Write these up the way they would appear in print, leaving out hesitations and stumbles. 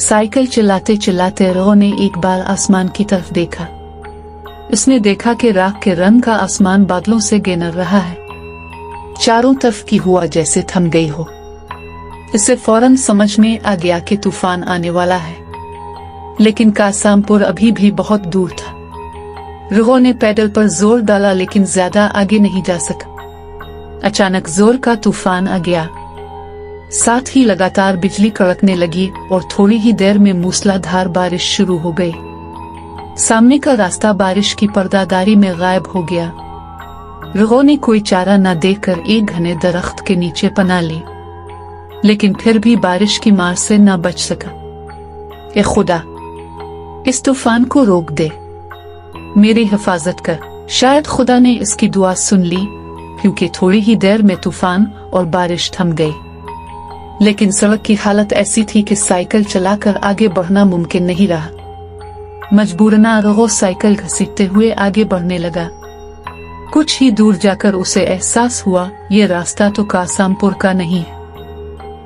Cycle चलाते चलाते raw ने एक बार आसमान की तरफ देखा। उसने देखा कि राख के रंग का आसमान बादलों से घेर रहा है। चारों तरफ की हवा जैसे थम गई हो। इसे फौरन समझ में आ गया कि तूफान आने वाला है, लेकिन कासामपुर अभी भी बहुत दूर था। रॉ ने पैडल पर जोर डाला लेकिन ज्यादा आगे नहीं जा सका। अचानक जोर का तूफान आ गया। साथ ही लगातार बिजली कड़कने लगी और थोड़ी ही देर में मूसलाधार बारिश शुरू हो गई। सामने का रास्ता बारिश की पर्दादारी में गायब हो गया। रॉ ने कोई चारा न देखकर एक घने दरख्त के नीचे पनाह ली, लेकिन फिर भी बारिश की मार से न बच सका। ए खुदा, इस तूफान को रोक दे, मेरी हिफाजत कर। शायद खुदा ने इसकी दुआ सुन ली, क्योंकि थोड़ी ही देर में तूफान और बारिश थम गई। लेकिन सड़क की हालत ऐसी थी कि साइकिल चलाकर आगे बढ़ना मुमकिन नहीं रहा। मजबूरन रॉ साइकिल घसीटते हुए आगे बढ़ने लगा। कुछ ही दूर जाकर उसे एहसास हुआ ये रास्ता तो कासामपुर का नहीं है।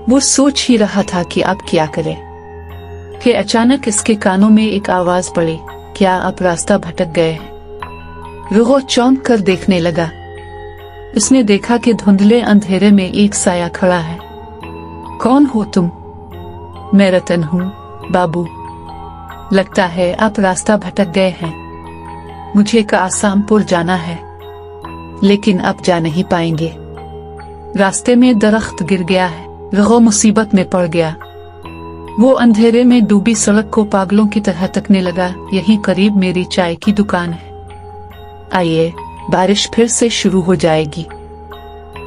वो सोच ही रहा था कि अब क्या करे कि अचानक इसके कानों में एक आवाज पड़ी, क्या अब रास्ता भटक गए हैं? रॉ चौंक कर देखने लगा। उसने देखा कि धुंधले अंधेरे में एक साया खड़ा है। कौन हो तुम? मैं रतन हूँ बाबू। लगता है आप रास्ता भटक गए हैं। मुझे कासामपुर जाना है, लेकिन अब जा नहीं पाएंगे। रास्ते में दरख्त गिर गया है। रॉ मुसीबत में पड़ गया। वो अंधेरे में डूबी सड़क को पागलों की तरह तकने लगा। यहीं करीब मेरी चाय की दुकान है। आइए, बारिश फिर से शुरू हो जाएगी।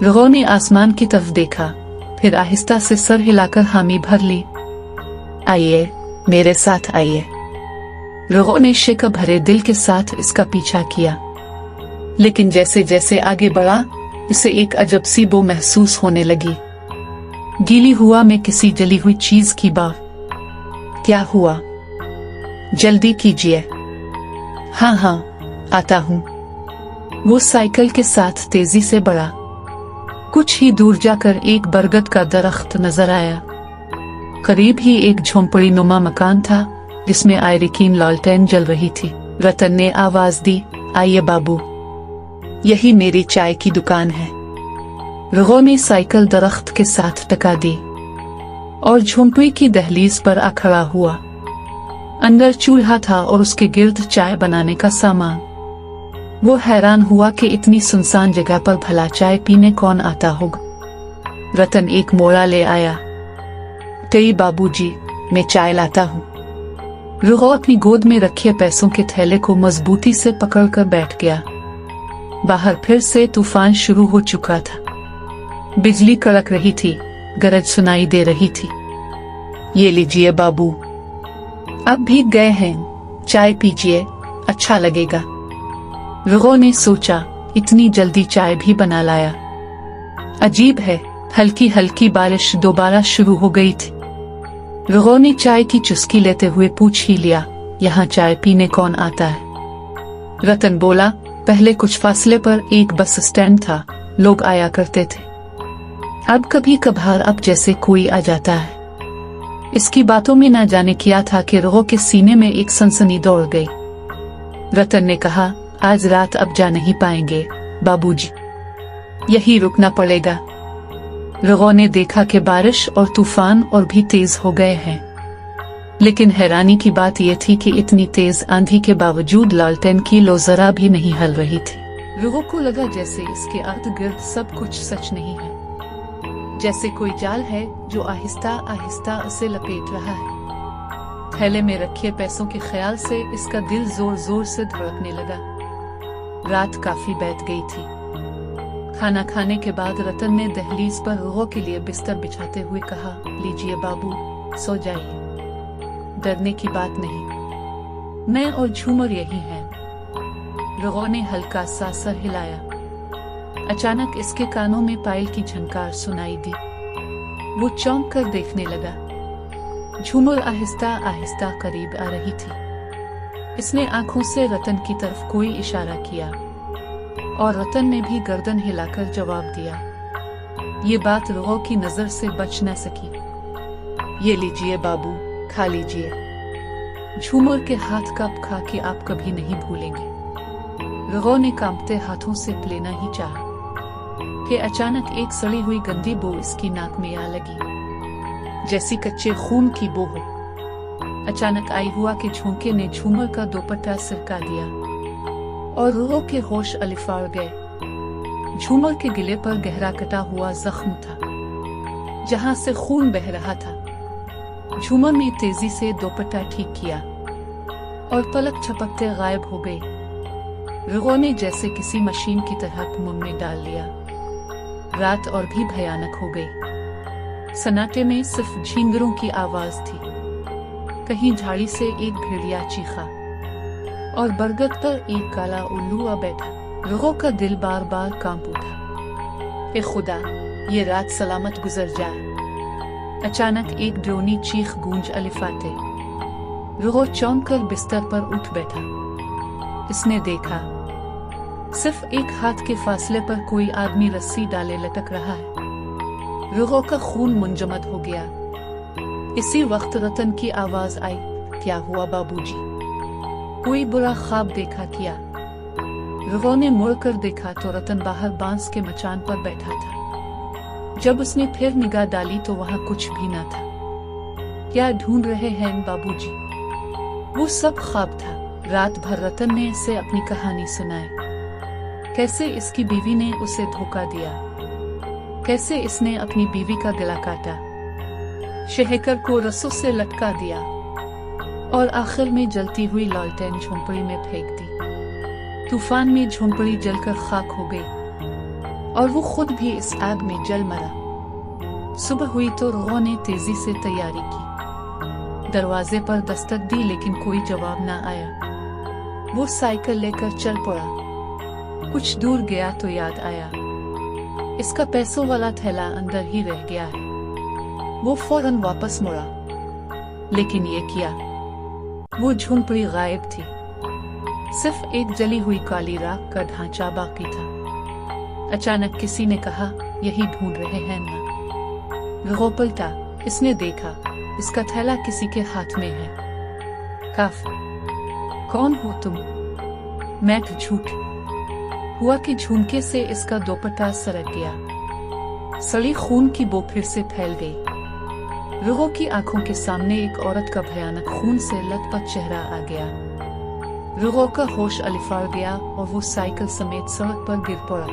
रॉ ने आसमान की तरफ देखा, फिर आहिस्ता से सर हिलाकर हामी भर ली। आइए, मेरे साथ आइए। रॉ ने शिक भरे दिल के साथ इसका पीछा किया, लेकिन जैसे जैसे आगे बढ़ा इसे एक अजब सी बो महसूस होने लगी। गीली हुआ में किसी जली हुई चीज की बा। क्या हुआ? जल्दी कीजिए। हाँ हाँ, आता हूँ। वो साइकिल के साथ तेजी से बढ़ा। कुछ ही दूर जाकर एक बरगद का दरख्त नजर आया। करीब ही एक झोंपड़ी नुमा मकान था, जिसमें आयरिकीन लालटेन जल रही थी। रतन ने आवाज दी, आइए बाबू, यही मेरी चाय की दुकान है। रॉ ने साइकिल दरख्त के साथ टका दी और झोंपड़ी की दहलीज पर आ खड़ा हुआ। अंदर चूल्हा था और उसके गिर्द चाय बनाने का सामान। वो हैरान हुआ कि इतनी सुनसान जगह पर भला चाय पीने कौन आता होगा। रतन एक मोड़ा ले आया। कई बाबूजी, मैं चाय लाता हूँ। रॉ अपनी गोद में रखे पैसों के थैले को मजबूती से पकड़कर बैठ गया। बाहर फिर से तूफान शुरू हो चुका था। बिजली कड़क रही थी, गरज सुनाई दे रही थी। ये लीजिए बाबू, अब भीग गए हैं, चाय पीजिए, अच्छा लगेगा। रॉ ने सोचा, इतनी जल्दी चाय भी बना लाया। अजीब है, हल्की हल्की बारिश दोबारा शुरू हो गई थी। रॉ ने चाय की चुस्की लेते हुए पूछ ही लिया, यहाँ चाय पीने कौन आता है? रतन बोला, पहले कुछ फासले पर एक बस स्टैंड था, लोग आया करते थे। अब कभी कभार अब जैसे कोई आ जाता है। इसकी बातों में न जाने क्या था कि रॉ के सीने में एक सनसनी दौड़ गई। रतन ने कहा, आज रात अब जा नहीं पाएंगे बाबूजी, यही रुकना पड़ेगा। रॉ ने देखा कि बारिश और तूफान और भी तेज हो गए हैं, लेकिन हैरानी की बात यह थी कि इतनी तेज आंधी के बावजूद लालटेन की लो जरा भी नहीं हल रही थी। रॉ को लगा जैसे इसके अर्द गिर्द सब कुछ सच नहीं है, जैसे कोई जाल है जो आहिस्ता आहिस्ता उसे लपेट रहा है। थैले में रखे पैसों के ख्याल से इसका दिल जोर जोर से धड़कने लगा। रात काफी बीत गई थी। खाना खाने के बाद रतन ने दहलीज पर रॉ के लिए बिस्तर बिछाते हुए कहा, लीजिए बाबू, सो जाइए, डरने की बात नहीं, मैं और झूमर यही हैं। रॉ ने हल्का सा सर हिलाया। अचानक इसके कानों में पायल की झनकार सुनाई दी। वो चौंक कर देखने लगा। झूमर आहिस्ता आहिस्ता करीब आ रही थी। इसने आंखों से रतन की तरफ कोई इशारा किया और रतन ने भी गर्दन हिलाकर जवाब दिया। ये बात रॉ की नजर से बच न सकी। ये लीजिए बाबू, खा लीजिए। झूमर के हाथ का खा के आप कभी नहीं भूलेंगे। रगो ने कांपते हाथों से लेना ही चाहा कि अचानक एक सड़ी हुई गंदी बो इसकी नाक में आ लगी, जैसी कच्चे खून की बो हो। अचानक आई हुआ कि झोंके ने झूमर का दोपट्टा सरका दिया और रगो के होश अलिफाड़ गए। झूमर के गिले पर गहरा कटा हुआ जख्म था, जहां से खून बह रहा था। झूमर ने तेजी से दोपट्टा ठीक किया और पलक झपकते गायब हो गई। रगो ने जैसे किसी मशीन की तरह मुंह में डाल लिया। रात और भी भयानक हो गई। सन्नाटे में सिर्फ झींगरों की आवाज थी। कहीं झाड़ी से एक भेड़िया चीखा और बरगद पर एक काला उल्लू आ बैठा। रगो का दिल बार बार कांप उठा। ए खुदा, ये रात सलामत गुजर जाए। अचानक एक ड्रोनी चीख गूंज अलिफाते। रगो चौंक कर बिस्तर पर उठ बैठा। इसने देखा सिर्फ एक हाथ के फासले पर कोई आदमी रस्सी डाले लटक रहा है। रगो का खून मुंजमद हो गया। इसी वक्त रतन की आवाज आई, क्या हुआ बाबूजी? कोई बुरा ख्वाब देखा क्या? रगो ने मुड़कर देखा तो रतन बाहर बांस के मचान पर बैठा था। जब उसने फिर निगाह डाली तो वहां कुछ भी न था। क्या ढूंढ रहे हैं बाबूजी? वो सब ख्वाब था। रात भर रतन ने इसे अपनी कहानी सुनाई। कैसे इसकी बीवी ने उसे धोखा दिया, कैसे इसने अपनी बीवी का गला काटा, शहकर को रस्सों से लटका दिया और आखिर में जलती हुई लालटेन झोंपड़ी में फेंक दी। तूफान में झोंपड़ी जलकर खाक हो गई और वो खुद भी इस आग में जल मरा। सुबह हुई तो रगो ने तेजी से तैयारी की। दरवाजे पर दस्तक दी लेकिन कोई जवाब ना आया। वो साइकिल लेकर चल पड़ा। कुछ दूर गया तो याद आया, इसका पैसों वाला थैला अंदर ही रह गया है। वो फौरन वापस मुड़ा, लेकिन ये क्या? वो झोंपड़ी गायब थी। सिर्फ एक जली हुई काली राख का ढांचा बाकी था। अचानक किसी ने कहा, यही ढूंढ रहे हैं ना? रगो पलटा। इसने देखा इसका थैला किसी के हाथ में है। काफ, कौन हो तुम? मैं झूठ। हुआ कि झुमके से इसका दोपट्टा सरक गया। सड़ी खून की बो फिर से फैल गई। रगो की आंखों के सामने एक औरत का भयानक खून से लथपथ चेहरा आ गया। रगो का होश अलिफाड़ गया और वो साइकिल समेत सड़क पर गिर पड़ा।